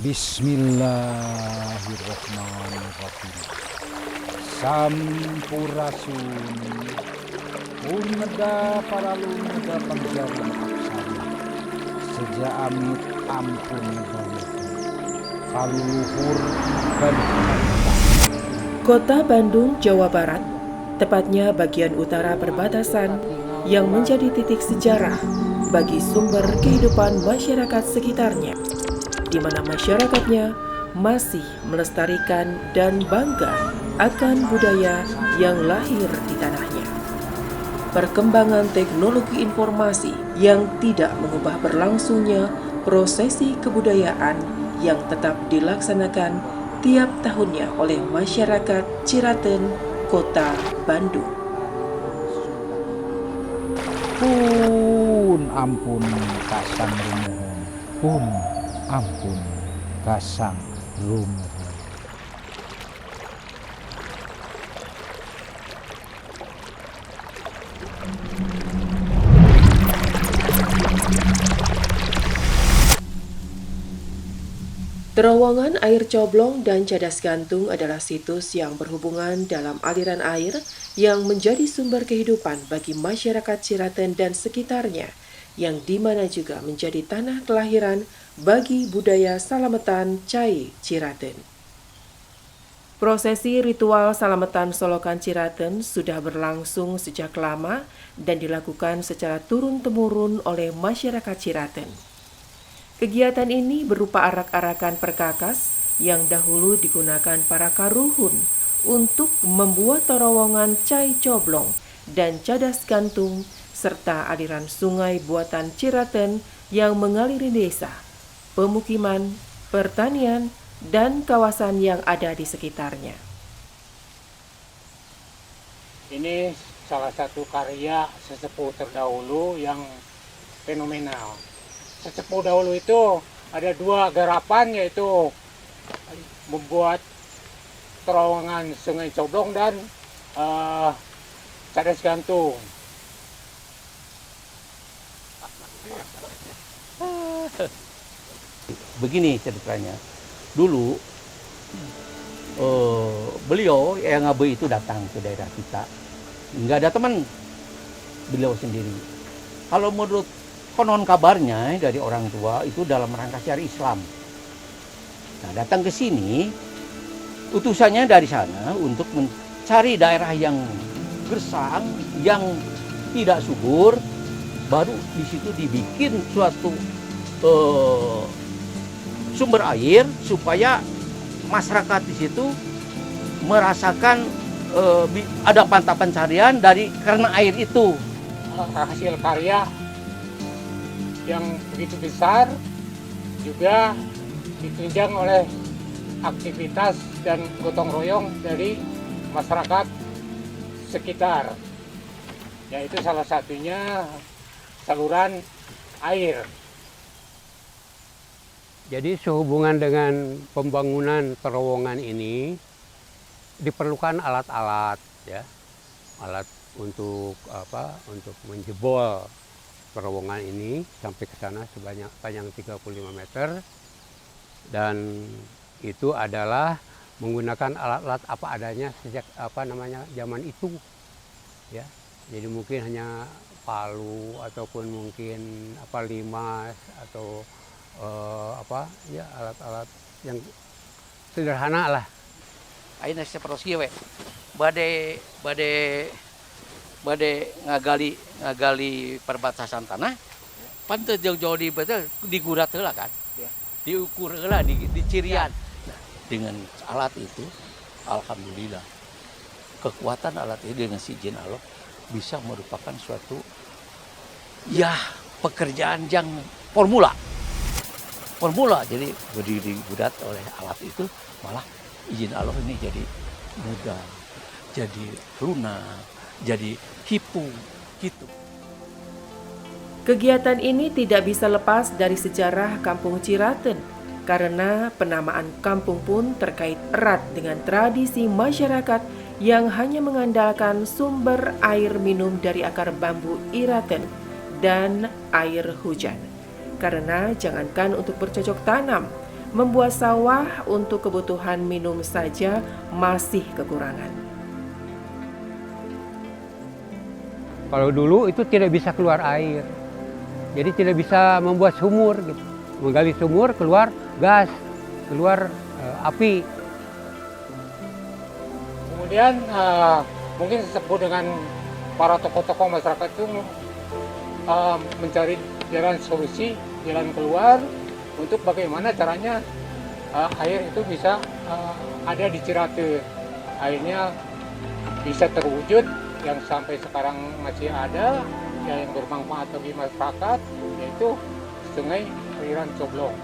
Bismillahirrahmanirrahim. Sampurasun Purneda paraluneda pangjaran aksana Seja amit ampun dawuhna kaluluhur dan Kota Bandung, Jawa Barat, tepatnya bagian utara perbatasan yang menjadi titik sejarah bagi sumber kehidupan masyarakat sekitarnya, di mana masyarakatnya masih melestarikan dan bangga akan budaya yang lahir di tanahnya. Perkembangan teknologi informasi yang tidak mengubah berlangsungnya prosesi kebudayaan yang tetap dilaksanakan tiap tahunnya oleh masyarakat Ciraten, Kota Bandung. Pun ampun kasang rumuhun, pun ampun kasang rumuhun. Terowongan air coblong dan cadas gantung adalah situs yang berhubungan dalam aliran air yang menjadi sumber kehidupan bagi masyarakat Ciraten dan sekitarnya, yang dimana juga menjadi tanah kelahiran bagi budaya Salametan Cai Ciraten. Prosesi ritual Salametan Solokan Ciraten sudah berlangsung sejak lama dan dilakukan secara turun-temurun oleh masyarakat Ciraten. Kegiatan ini berupa arak-arakan perkakas yang dahulu digunakan para karuhun untuk membuat terowongan cai coblong dan cadas gantung serta aliran sungai buatan Ciraten yang mengaliri desa, pemukiman, pertanian, dan kawasan yang ada di sekitarnya. Ini salah satu karya sesepuh terdahulu yang fenomenal. Sesepuh dahulu itu ada dua garapan, yaitu membuat terowongan sungai coblong dan cadas gantung. Begini ceritanya. Dulu beliau yang Abe itu datang ke daerah kita, nggak ada teman, beliau sendiri. Kalau menurut konon kabarnya dari orang tua itu dalam rangka cari Islam. Nah, datang ke sini, utusannya dari sana untuk mencari daerah yang gersang, yang tidak subur, baru di situ dibikin suatu sumber air supaya masyarakat di situ merasakan ada mata pencarian karena air itu. Hasil karya yang begitu besar juga ditunjang oleh aktivitas dan gotong royong dari masyarakat sekitar, yaitu salah satunya saluran air. Jadi sehubungan dengan pembangunan terowongan ini diperlukan alat-alat, ya, alat untuk untuk menjebol terowongan ini sampai ke sana panjang 35 meter, dan itu adalah menggunakan alat-alat apa adanya sejak zaman itu, ya. Jadi mungkin hanya palu ataupun mungkin limas atau alat-alat yang sederhana lah. Ayeuna saproski we bade ngagali perbatasan tanah, pan teu jauh-jauh digurat heula kan, diukur heula, dicirian. Nah, dengan alat itu, alhamdulillah, kekuatan alat itu dengan izin Allah bisa merupakan suatu pekerjaan yang formula. Jadi digurat oleh alat itu, malah izin Allah ini jadi mudah, jadi lunak, jadi hipu gitu. Kegiatan ini tidak bisa lepas dari sejarah Kampung Ciraten, karena penamaan kampung pun terkait erat dengan tradisi masyarakat yang hanya mengandalkan sumber air minum dari akar bambu iraten dan air hujan. Karena jangankan untuk bercocok tanam, membuat sawah untuk kebutuhan minum saja masih kekurangan. Kalau dulu itu tidak bisa keluar air, jadi tidak bisa membuat sumur gitu. Menggali sumur keluar gas, keluar api. Kemudian mungkin sesepuh dengan para tokoh-tokoh masyarakat itu mencari jalan solusi, jalan keluar untuk bagaimana caranya air itu bisa ada di Cirate. Akhirnya bisa terwujud yang sampai sekarang masih ada, yang bermanfaat bagi masyarakat, yaitu Sungai Aliran Coblong.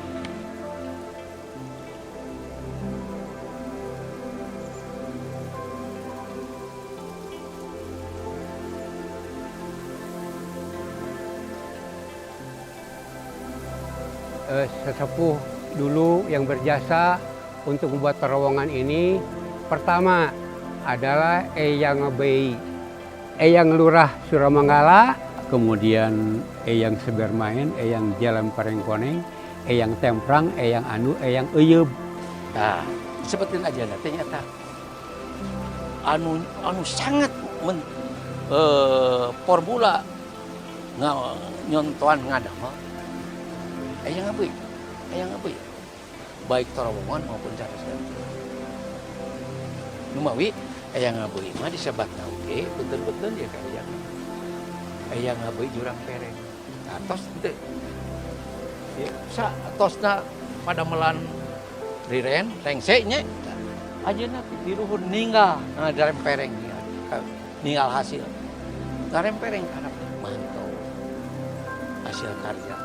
Sesepuh dulu yang berjasa untuk membuat terowongan ini, pertama adalah Eyang Bei, Eyang Lurah Suramanggala, kemudian Eyang Sebermain, Eyang Jalan Parengkoneng, Eyang Temprang, Eyang Anu, Eyang Euyeb. Nah, sebutin aja nah, ternyata anu sangat formula nyontoan ngadamel Eyang Abeuy, baik terowongan maupun cara selanjutnya. Numawi Eyang Abeuy mah disebatna oge betul-betul ya karya Eyang Abeuy Jurang Pereng. Nah, tos teu ya, tosna pada melan riren rengse nya ajeuna di luhur ninggal darem pereng ninggal hasil. Darem pereng karena mantau hasil karya.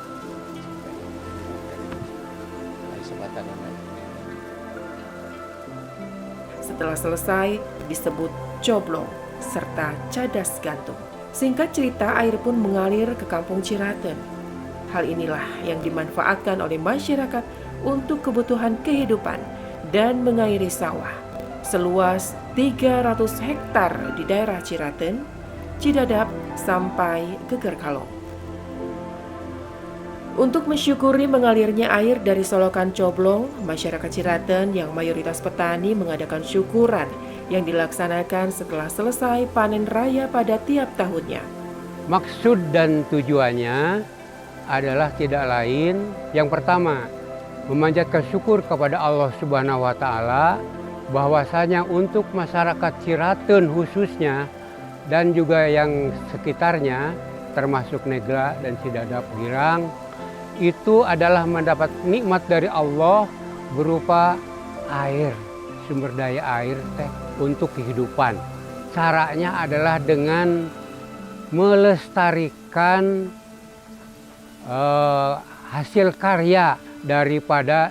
Setelah selesai disebut coblong serta cadas gantung. Singkat cerita, air pun mengalir ke kampung Ciraten. Hal inilah yang dimanfaatkan oleh masyarakat untuk kebutuhan kehidupan dan mengairi sawah seluas 300 hektar di daerah Ciraten, Cidadap sampai Gegerkalong. Untuk mensyukuri mengalirnya air dari solokan coblong, masyarakat Ciraten yang mayoritas petani mengadakan syukuran yang dilaksanakan setelah selesai panen raya pada tiap tahunnya. Maksud dan tujuannya adalah tidak lain, yang pertama, memanjatkan syukur kepada Allah Subhanahu wa Ta'ala bahwasanya untuk masyarakat Ciraten khususnya dan juga yang sekitarnya termasuk Negla dan Cidadap Girang itu adalah mendapat nikmat dari Allah berupa air, sumber daya air teh untuk kehidupan. Caranya adalah dengan melestarikan hasil karya daripada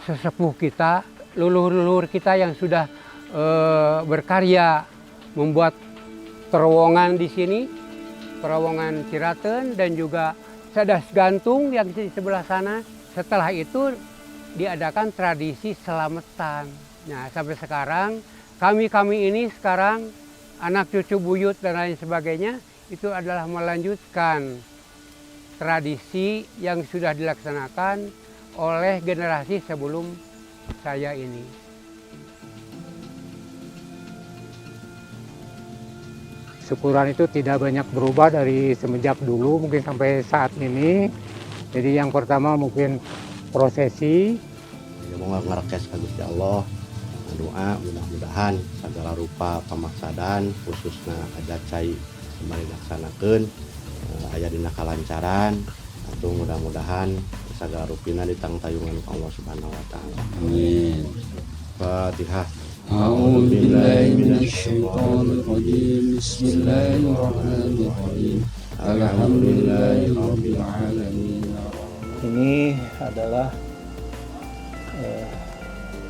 sesepuh kita, leluhur-leluhur kita yang sudah berkarya membuat terowongan di sini, terowongan Ciraten dan juga cadas gantung yang di sebelah sana. Setelah itu diadakan tradisi selamatan. Nah, sampai sekarang kami ini sekarang anak cucu buyut dan lain sebagainya itu adalah melanjutkan tradisi yang sudah dilaksanakan oleh generasi sebelum saya ini. Syukuran itu tidak banyak berubah dari semenjak dulu mungkin sampai saat ini. Jadi yang pertama mungkin prosesi. Ya, mau ngerekes ka Gusti Allah, doa mudah-mudahan segala rupa pamaksadan khususnya adat cai kembali dilaksanakeun aya dina kalancaran atuh mudah-mudahan segala rupina ditangtayungan ka Allah Subhanahu wa Ta'ala. Amin. Fatihah. أعوذ بالله من الشيطان الرجيم بسم الله الرحمن الرحيم الحمد لله رب العالمين. Ini adalah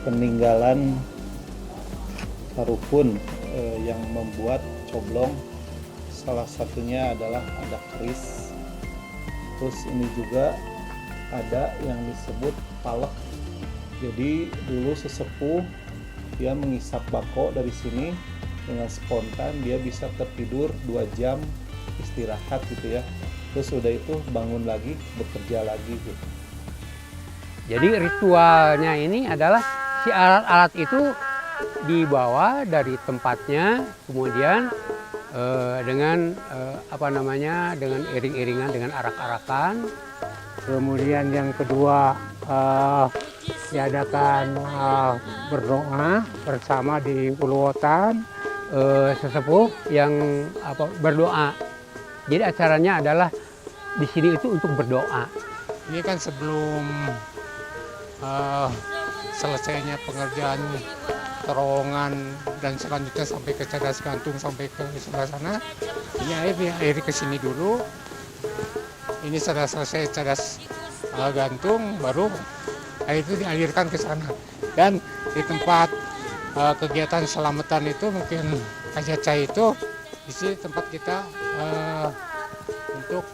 peninggalan rukun yang membuat coblong. Salah satunya adalah ada keris. Terus ini juga ada yang disebut palek. Jadi dulu sesepuh dia mengisap bako dari sini dengan spontan, dia bisa tertidur 2 jam istirahat gitu ya. Terus udah itu bangun lagi, bekerja lagi gitu. Jadi ritualnya ini adalah si alat-alat itu dibawa dari tempatnya, kemudian dengan dengan iring-iringan, dengan arak-arakan. Kemudian yang kedua diadakan berdoa bersama di Uluwatan, sesepuh yang berdoa. Jadi acaranya adalah di sini itu untuk berdoa. Ini kan sebelum selesainya pengerjaan terowongan dan selanjutnya sampai ke cadas gantung sampai ke sebelah sana, ini air dialiri ke sini dulu. Ini sudah selesai cadas gantung, baru air itu dialirkan ke sana. Dan di tempat kegiatan selamatan itu mungkin Ajacai itu di sini tempat kita untuk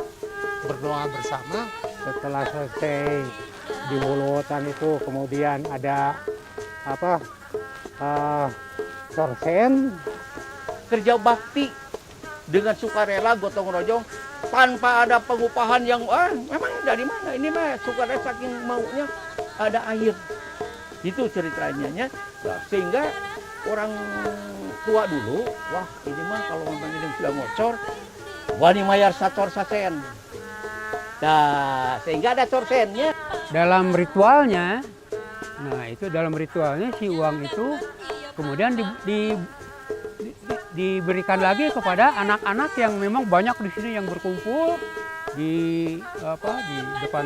berdoa bersama. Setelah selesai di Uluwatan itu kemudian ada sorsen. Kerja bakti dengan sukarela gotong royong tanpa ada pengupahan yang memang dari mana ini mah sukarela saking maunya ada air. Itu ceritanya. Nah, sehingga orang tua dulu, wah ini mah kalau memang ini sudah ngocor, wani mayar sator sasen. Nah, sehingga ada sorsennya. Dalam ritualnya, dalam ritualnya si uang itu kemudian diberikan lagi kepada anak-anak yang memang banyak di sini yang berkumpul di depan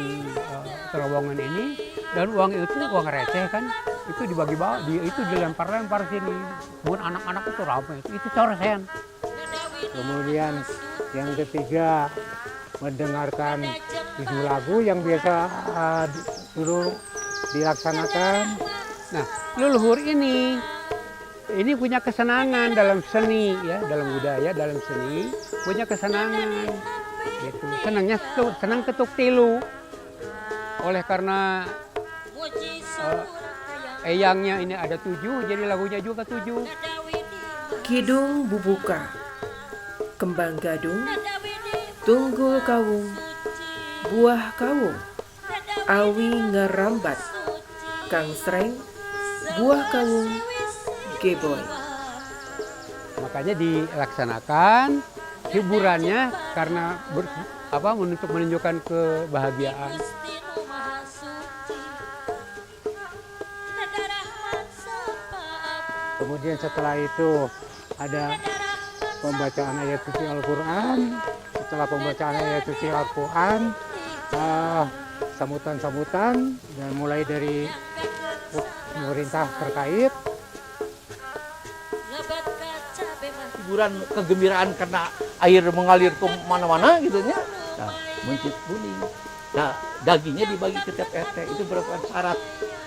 terowongan ini. Dan uang itu uang receh kan, itu dibagi-bagi, itu dilempar-lempar sini. Kemudian anak-anak itu ramai, itu sorsen. Kemudian yang ketiga mendengarkan 7 lagu yang biasa dulu dilaksanakan. Nah, leluhur ini punya kesenangan dalam seni, ya, dalam budaya, dalam seni punya kesenangan. Gitu. Senang ketuk tilu. Oleh karena eyangnya ini ada 7, jadi lagunya juga 7. Kidung bubuka, kembang gadung, tunggul kawung, buah kawung, awi ngerambat, kang sreng, buah kawung, geboy. Makanya dilaksanakan hiburannya karena untuk menunjukkan kebahagiaan. Kemudian setelah itu ada pembacaan ayat suci Al-Quran. Setelah pembacaan ayat suci Al-Quran, sambutan-sambutan dan mulai dari pemerintah terkait. Hiburan kegembiraan karena air mengalir ke mana-mana gitu ya. Nah, mencit kuning. Nah, dagingnya dibagi ke tiap RT, itu merupakan syarat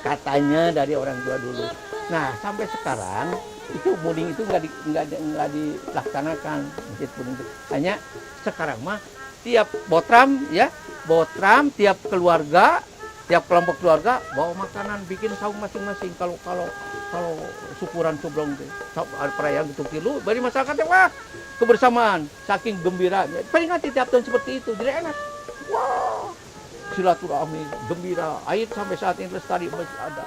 katanya dari orang tua dulu. Nah, sampai sekarang itu muling itu nggak dilaksanakan mencit kuning itu. Hanya sekarang mah tiap botram tiap keluarga, tiap kelompok keluarga bawa makanan, bikin saung masing-masing. Kalau syukuran coblong itu perayaan gitu kilo, bagi masyarakatnya wah kebersamaan, saking gembiranya. Peringati tiap tahun seperti itu, jadi enak. Wah, silaturahmi, gembira. Air sampai saat ini lestari masih ada.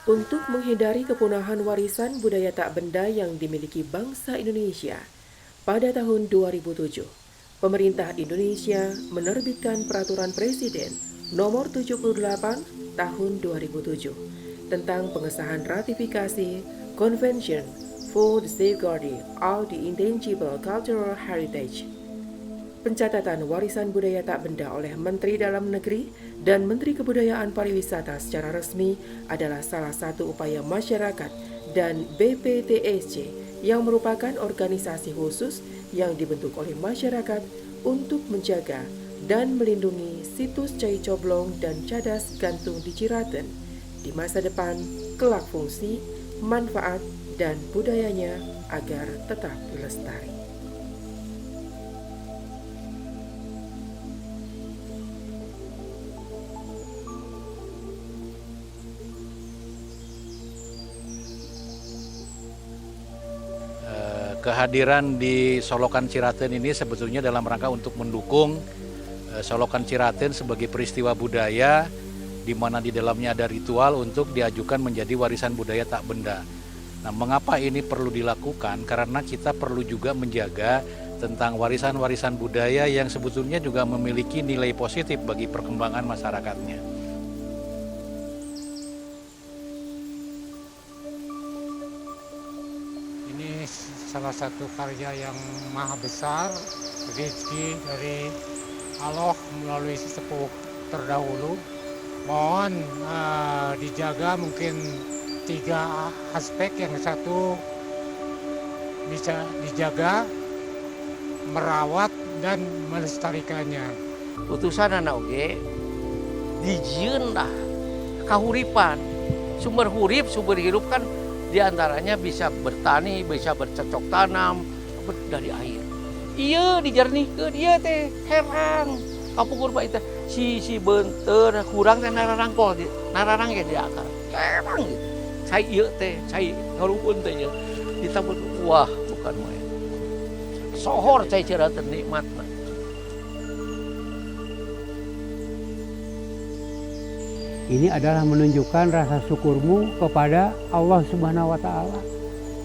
Untuk menghindari kepunahan warisan budaya tak benda yang dimiliki bangsa Indonesia, pada tahun 2007, pemerintah Indonesia menerbitkan Peraturan Presiden Nomor 78 Tahun 2007 tentang pengesahan ratifikasi Convention for the Safeguarding of the Intangible Cultural Heritage. Pencatatan warisan budaya tak benda oleh Menteri Dalam Negeri dan Menteri Kebudayaan Pariwisata secara resmi adalah salah satu upaya masyarakat dan BPTSC yang merupakan organisasi khusus yang dibentuk oleh masyarakat untuk menjaga dan melindungi situs Cai Coblong dan cadas gantung di Ciraten di masa depan, kelak fungsi, manfaat, dan budayanya agar tetap lestari. Kehadiran di Solokan Ciraten ini sebetulnya dalam rangka untuk mendukung Solokan Ciraten sebagai peristiwa budaya di mana di dalamnya ada ritual untuk diajukan menjadi warisan budaya tak benda. Nah, mengapa ini perlu dilakukan? Karena kita perlu juga menjaga tentang warisan-warisan budaya yang sebetulnya juga memiliki nilai positif bagi perkembangan masyarakatnya. Ini salah satu karya yang maha besar, rezeki dari Allah melalui sesepuh terdahulu. Mohon dijaga mungkin 3 aspek. Yang satu bisa dijaga, merawat dan melestarikannya. Utusan anak oge dijieun lah kahuripan. Sumber hurip, sumber hidup kan diantaranya bisa bertani, bisa bercocok tanam dari air. Iya dijernihkeun, iya teh herang. Kapukur bae teh si beunteur kurang teh nararangkol, nararang ge di akar. Herang gitu. Cai ieu teh, cai ngarumpun teh ieu. Ditambah wah bukan main. Sohor cai Ciraten nikmatna. Ini adalah menunjukkan rasa syukurmu kepada Allah Subhanahu wa Ta'ala.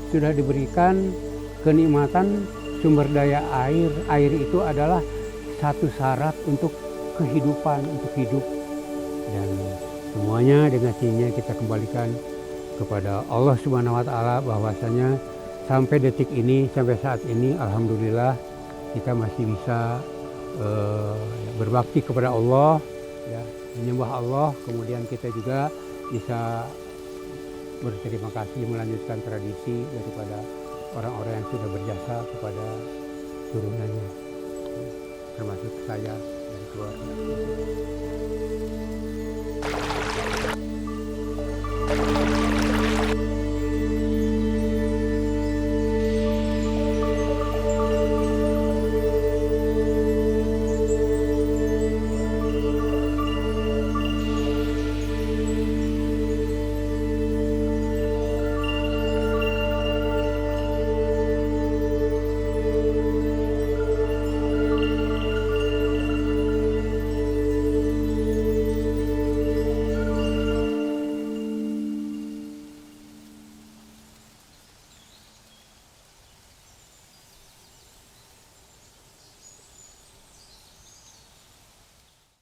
Sudah diberikan kenikmatan sumber daya air. Air itu adalah satu syarat untuk kehidupan, untuk hidup. Dan semuanya dengan sini kita kembalikan kepada Allah Subhanahu wa Ta'ala, bahwasanya sampai detik ini, sampai saat ini, alhamdulillah kita masih bisa berbakti kepada Allah, ya, menyembah Allah. Kemudian kita juga bisa berterima kasih melanjutkan tradisi daripada orang-orang yang sudah berjasa kepada turunannya, termasuk saya dan keluarga.